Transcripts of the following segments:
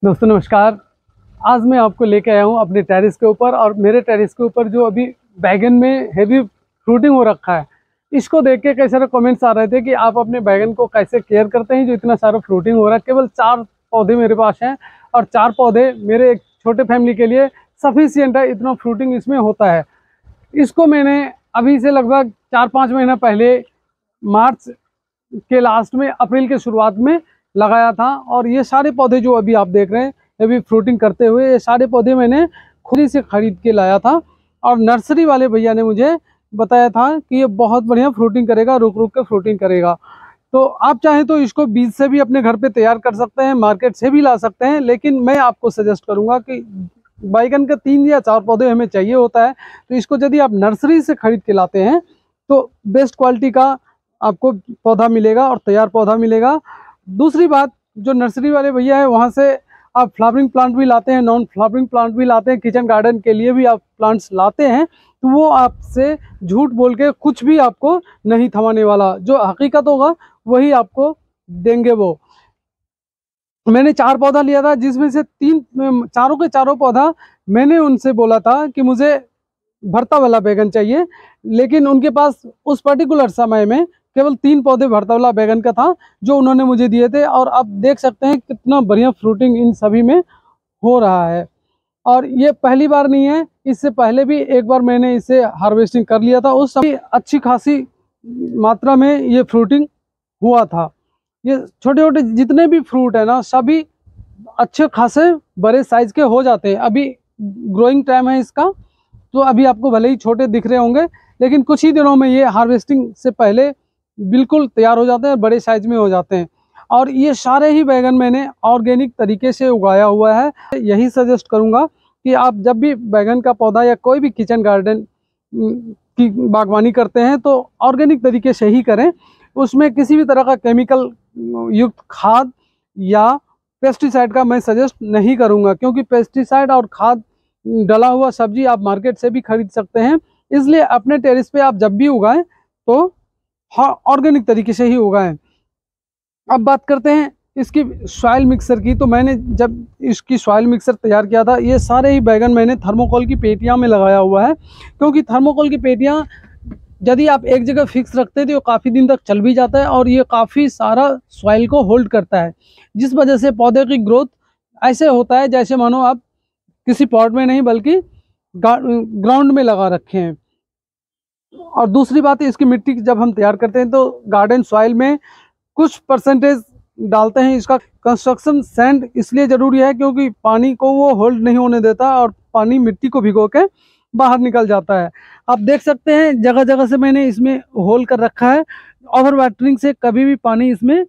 दोस्तों नमस्कार। आज मैं आपको लेके आया हूँ अपने टेरेस के ऊपर, और मेरे टेरेस के ऊपर जो अभी बैगन में हेवी फ्रूटिंग हो रखा है, इसको देख के कई सारे कमेंट्स आ रहे थे कि आप अपने बैगन को कैसे केयर करते हैं जो इतना सारा फ्रूटिंग हो रहा है। केवल 4 पौधे मेरे पास हैं और 4 पौधे मेरे एक छोटे फैमिली के लिए सफिशियंट है, इतना फ्रूटिंग इसमें होता है। इसको मैंने अभी से लगभग 4-5 महीना पहले मार्च के लास्ट में, अप्रैल के शुरुआत में लगाया था। और ये सारे पौधे जो अभी आप देख रहे हैं अभी फ्रूटिंग करते हुए, ये सारे पौधे मैंने खुद ही से खरीद के लाया था। और नर्सरी वाले भैया ने मुझे बताया था कि ये बहुत बढ़िया फ्रूटिंग करेगा, रुक रुक के फ्रूटिंग करेगा। तो आप चाहें तो इसको बीज से भी अपने घर पे तैयार कर सकते हैं, मार्केट से भी ला सकते हैं, लेकिन मैं आपको सजेस्ट करूंगा कि बैगन के 3 या 4 पौधे हमें चाहिए होता है, तो इसको यदि आप नर्सरी से खरीद के लाते हैं तो बेस्ट क्वालिटी का आपको पौधा मिलेगा और तैयार पौधा मिलेगा। दूसरी बात, जो नर्सरी वाले भैया है वहाँ से आप फ्लावरिंग प्लांट भी लाते हैं, नॉन फ्लावरिंग प्लांट भी लाते हैं, किचन गार्डन के लिए भी आप प्लांट्स लाते हैं, तो वो आपसे झूठ बोल के कुछ भी आपको नहीं थमाने वाला, जो हकीकत होगा वही आपको देंगे। वो मैंने 4 पौधा लिया था, जिसमें से 3 चारों के चारों पौधा मैंने उनसे बोला था कि मुझे भरता वाला बैगन चाहिए, लेकिन उनके पास उस पर्टिकुलर समय में केवल 3 पौधे भरता वाला बैगन का था जो उन्होंने मुझे दिए थे। और आप देख सकते हैं कितना बढ़िया फ्रूटिंग इन सभी में हो रहा है। और ये पहली बार नहीं है, इससे पहले भी एक बार मैंने इसे हार्वेस्टिंग कर लिया था, उस समय अच्छी खासी मात्रा में ये फ्रूटिंग हुआ था। ये छोटे छोटे जितने भी फ्रूट है ना, सभी अच्छे खासे बड़े साइज के हो जाते हैं। अभी ग्रोइंग टाइम है इसका, तो अभी आपको भले ही छोटे दिख रहे होंगे, लेकिन कुछ ही दिनों में ये हार्वेस्टिंग से पहले बिल्कुल तैयार हो जाते हैं, बड़े साइज में हो जाते हैं। और ये सारे ही बैगन मैंने ऑर्गेनिक तरीके से उगाया हुआ है। यही सजेस्ट करूंगा कि आप जब भी बैगन का पौधा या कोई भी किचन गार्डन की बागवानी करते हैं तो ऑर्गेनिक तरीके से ही करें। उसमें किसी भी तरह का केमिकल युक्त खाद या पेस्टिसाइड का मैं सजेस्ट नहीं करूंगा, क्योंकि पेस्टिसाइड और खाद डला हुआ सब्जी आप मार्केट से भी खरीद सकते हैं। इसलिए अपने टेरेस पे आप जब भी उगाएं तो ऑर्गेनिक तरीके से ही उगाएं। अब बात करते हैं इसकी सॉइल मिक्सर की। तो मैंने जब इसकी सॉइल मिक्सर तैयार किया था, ये सारे ही बैगन मैंने थर्मोकोल की पेटियां में लगाया हुआ है, क्योंकि थर्मोकोल की पेटियां यदि आप एक जगह फिक्स रखते हैं तो काफ़ी दिन तक चल भी जाता है और ये काफ़ी सारा सॉइल को होल्ड करता है, जिस वजह से पौधे की ग्रोथ ऐसे होता है जैसे मानो आप किसी पॉट में नहीं बल्कि ग्राउंड में लगा रखे हैं। और दूसरी बात है, इसकी मिट्टी जब हम तैयार करते हैं तो गार्डन सॉइल में कुछ परसेंटेज डालते हैं। इसका कंस्ट्रक्शन सैंड इसलिए ज़रूरी है क्योंकि पानी को वो होल्ड नहीं होने देता और पानी मिट्टी को भिगो के बाहर निकल जाता है। आप देख सकते हैं जगह जगह से मैंने इसमें होल कर रखा है। ओवर वाटरिंग से कभी भी पानी इसमें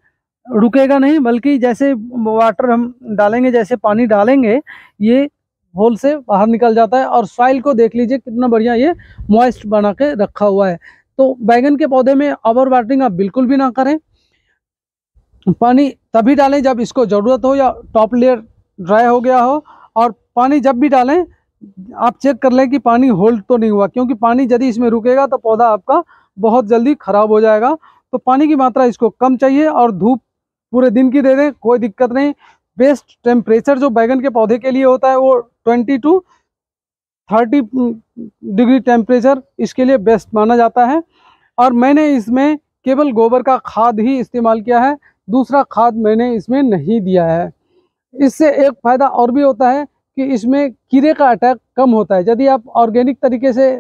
रुकेगा नहीं, बल्कि जैसे वाटर हम डालेंगे, जैसे पानी डालेंगे, ये होल से बाहर निकल जाता है। और सॉइल को देख लीजिए कितना बढ़िया ये मॉइस्ट बना के रखा हुआ है। तो बैगन के पौधे में ओवर वाटरिंग आप बिल्कुल भी ना करें। पानी तभी डालें जब इसको ज़रूरत हो या टॉप लेयर ड्राई हो गया हो। और पानी जब भी डालें आप चेक कर लें कि पानी होल्ड तो नहीं हुआ, क्योंकि पानी यदि इसमें रुकेगा तो पौधा आपका बहुत जल्दी ख़राब हो जाएगा। तो पानी की मात्रा इसको कम चाहिए और धूप पूरे दिन की दे दें, कोई दिक्कत नहीं। बेस्ट टेम्परेचर जो बैगन के पौधे के लिए होता है वो 20 to 30 डिग्री टेम्परेचर इसके लिए बेस्ट माना जाता है। और मैंने इसमें केवल गोबर का खाद ही इस्तेमाल किया है, दूसरा खाद मैंने इसमें नहीं दिया है। इससे एक फ़ायदा और भी होता है कि इसमें कीड़े का अटैक कम होता है। यदि आप ऑर्गेनिक तरीके से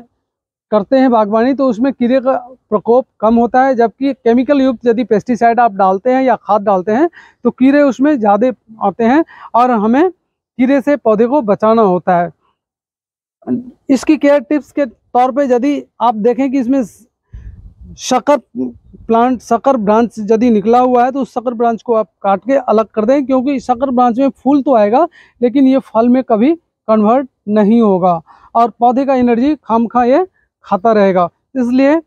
करते हैं बागवानी तो उसमें कीड़े का प्रकोप कम होता है, जबकि केमिकल युक्त यदि पेस्टिसाइड आप डालते हैं या खाद डालते हैं तो कीड़े उसमें ज़्यादा आते हैं और हमें कीड़े से पौधे को बचाना होता है। इसकी केयर टिप्स के तौर पे यदि आप देखें कि इसमें शक्कर ब्रांच यदि निकला हुआ है तो उस शक्कर ब्रांच को आप काट के अलग कर दें, क्योंकि शक्कर ब्रांच में फूल तो आएगा लेकिन ये फल में कभी कन्वर्ट नहीं होगा और पौधे का एनर्जी खामखा ये खाता रहेगा। इसलिए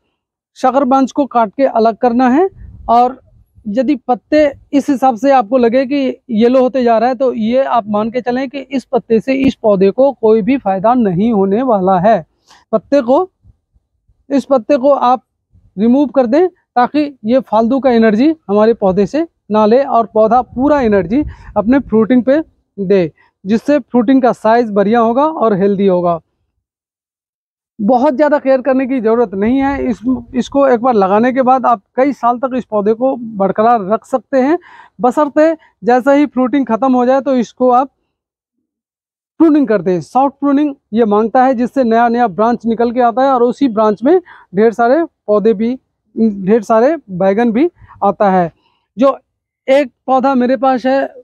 शक्कर ब्रांच को काट के अलग करना है। और यदि पत्ते इस हिसाब से आपको लगे कि येलो होते जा रहा है तो ये आप मान के चलें कि इस पत्ते से इस पौधे को कोई भी फायदा नहीं होने वाला है। इस पत्ते को आप रिमूव कर दें ताकि ये फालतू का एनर्जी हमारे पौधे से ना ले और पौधा पूरा एनर्जी अपने फ्रूटिंग पे दे, जिससे फ्रूटिंग का साइज बढ़िया होगा और हेल्दी होगा। बहुत ज़्यादा केयर करने की ज़रूरत नहीं है। इसको एक बार लगाने के बाद आप कई साल तक इस पौधे को बरकरार रख सकते हैं, बशर्ते जैसे ही फ्रूटिंग ख़त्म हो जाए तो इसको आप प्रूनिंग करते हैं। सॉफ्ट प्रूनिंग ये मांगता है, जिससे नया नया ब्रांच निकल के आता है और उसी ब्रांच में ढेर सारे पौधे भी, ढेर सारे बैगन भी आता है। जो एक पौधा मेरे पास है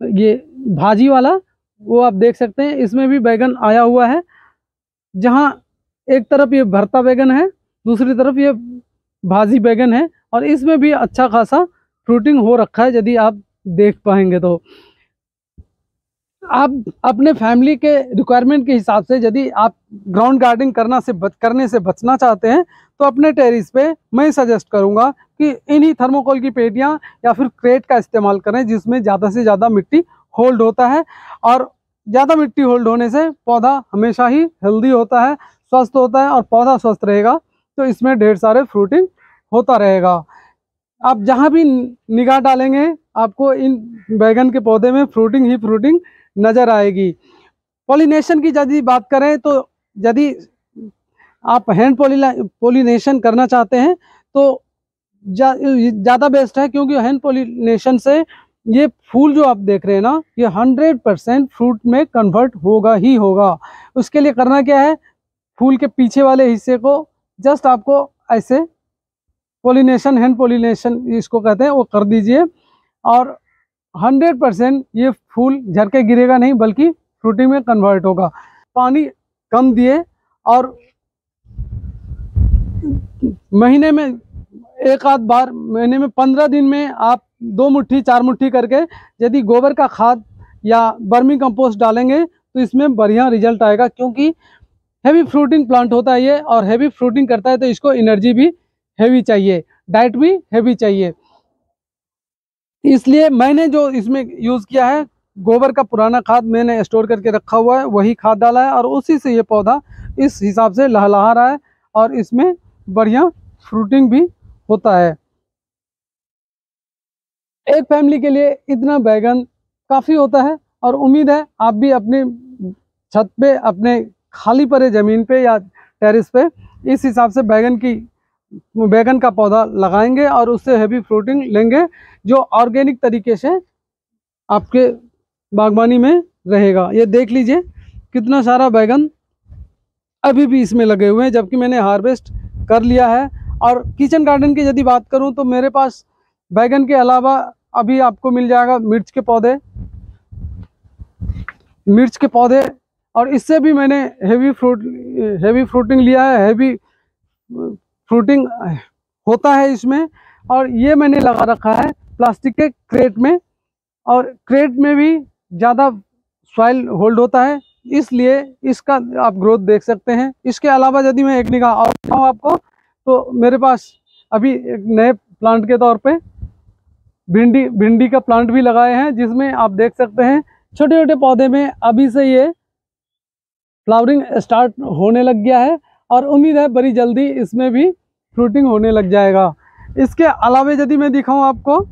ये भाजी वाला, वो आप देख सकते हैं, इसमें भी बैगन आया हुआ है। जहाँ एक तरफ ये भरता बैगन है, दूसरी तरफ ये भाजी बैगन है, और इसमें भी अच्छा खासा फ्रूटिंग हो रखा है। यदि आप देख पाएंगे तो आप अपने फैमिली के रिक्वायरमेंट के हिसाब से, यदि आप ग्राउंड गार्डनिंग करने से बचना चाहते हैं, तो अपने टेरिस पे मैं सजेस्ट करूंगा कि इन्हीं थर्मोकोल की पेटियां या फिर क्रेट का इस्तेमाल करें, जिसमें ज़्यादा से ज़्यादा मिट्टी होल्ड होता है। और ज़्यादा मिट्टी होल्ड होने से पौधा हमेशा ही हेल्दी होता है, स्वस्थ होता है, और पौधा स्वस्थ रहेगा तो इसमें ढेर सारे फ्रूटिंग होता रहेगा। आप जहाँ भी निगाह डालेंगे आपको इन बैगन के पौधे में फ्रूटिंग ही फ्रूटिंग नज़र आएगी। पॉलिनेशन की यदि बात करें तो यदि आप हैंड पॉलिनेशन करना चाहते हैं तो ज़्यादा बेस्ट है, क्योंकि हैंड पॉलिनेशन से ये फूल जो आप देख रहे हैं ना, ये 100% फ्रूट में कन्वर्ट होगा ही होगा। उसके लिए करना क्या है, फूल के पीछे वाले हिस्से को जस्ट आपको ऐसे पॉलिनेशन, हैंड पॉलिनेशन इसको कहते हैं, वो कर दीजिए, और 100% ये फूल झड़ के गिरेगा नहीं, बल्कि फ्रूटिंग में कन्वर्ट होगा। पानी कम दिए, और महीने में एक आध बार, महीने में 15 दिन में आप 2 मुट्ठी 4 मुट्ठी करके यदि गोबर का खाद या वर्मी कंपोस्ट डालेंगे तो इसमें बढ़िया रिजल्ट आएगा। क्योंकि हैवी फ्रूटिंग प्लांट होता है ये, और हैवी फ्रूटिंग करता है तो इसको एनर्जी भी हैवी चाहिए, डाइट भी हैवी चाहिए। इसलिए मैंने जो इसमें यूज़ किया है, गोबर का पुराना खाद मैंने स्टोर करके रखा हुआ है, वही खाद डाला है, और उसी से ये पौधा इस हिसाब से लहलहा रहा है, और इसमें बढ़िया फ्रूटिंग भी होता है। एक फैमिली के लिए इतना बैगन काफ़ी होता है, और उम्मीद है आप भी अपने छत पे, अपने खाली पड़े ज़मीन पे या टेरेस पे इस हिसाब से बैगन का पौधा लगाएंगे, और उससे हैवी फ्रूटिंग लेंगे, जो ऑर्गेनिक तरीके से आपके बागवानी में रहेगा। ये देख लीजिए कितना सारा बैगन अभी भी इसमें लगे हुए हैं, जबकि मैंने हार्वेस्ट कर लिया है। और किचन गार्डन की यदि बात करूं तो मेरे पास बैगन के अलावा अभी आपको मिल जाएगा मिर्च के पौधे, और इससे भी मैंने हैवी फ्रूटिंग लिया है, हैवी फ्रूटिंग होता है इसमें। और ये मैंने लगा रखा है प्लास्टिक के क्रेट में, और क्रेट में भी ज़्यादा सॉइल होल्ड होता है, इसलिए इसका आप ग्रोथ देख सकते हैं। इसके अलावा यदि मैं एक निगाह और दिखाऊं आपको, तो मेरे पास अभी एक नए प्लांट के तौर पे भिंडी का प्लांट भी लगाए हैं, जिसमें आप देख सकते हैं छोटे छोटे पौधे में अभी से ये फ्लावरिंग स्टार्ट होने लग गया है, और उम्मीद है बड़ी जल्दी इसमें भी फ्रूटिंग होने लग जाएगा। इसके अलावा यदि मैं दिखाऊं आपको,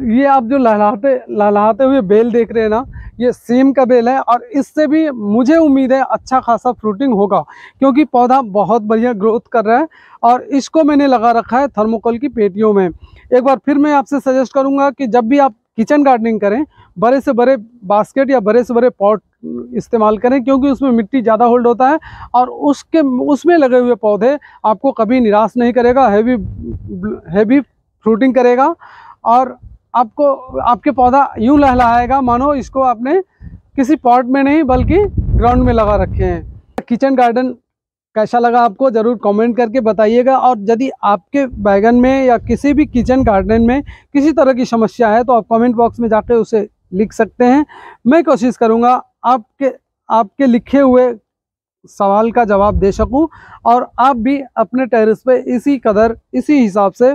ये आप जो लहलहाते हुए बेल देख रहे हैं ना, ये सेम का बेल है, और इससे भी मुझे उम्मीद है अच्छा खासा फ्रूटिंग होगा, क्योंकि पौधा बहुत बढ़िया ग्रोथ कर रहा है। और इसको मैंने लगा रखा है थर्मोकोल की पेटियों में। एक बार फिर मैं आपसे सजेस्ट करूंगा कि जब भी आप किचन गार्डनिंग करें, बड़े से बड़े बास्केट या बड़े से बड़े पॉट इस्तेमाल करें, क्योंकि उसमें मिट्टी ज़्यादा होल्ड होता है, और उसमें लगे हुए पौधे आपको कभी निराश नहीं करेगा, हैवी फ्रूटिंग करेगा, और आपके पौधा यूं लहलहाएगा मानो इसको आपने किसी पॉट में नहीं बल्कि ग्राउंड में लगा रखे हैं। किचन गार्डन कैसा लगा आपको ज़रूर कमेंट करके बताइएगा, और यदि आपके बैगन में या किसी भी किचन गार्डन में किसी तरह की समस्या है तो आप कमेंट बॉक्स में जाकर उसे लिख सकते हैं। मैं कोशिश करूँगा आपके लिखे हुए सवाल का जवाब दे सकूं, और आप भी अपने टेरेस पे इसी हिसाब से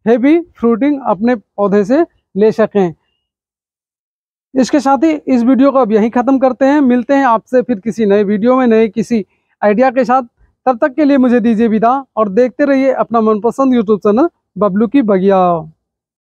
हैवी फ्रूटिंग अपने पौधे से ले सकें। इसके साथ ही इस वीडियो को अब यहीं ख़त्म करते हैं। मिलते हैं आपसे फिर किसी नए वीडियो में, नए किसी आइडिया के साथ। तब तक के लिए मुझे दीजिए विदा, और देखते रहिए अपना मनपसंद यूट्यूब चैनल बबलू की बगिया।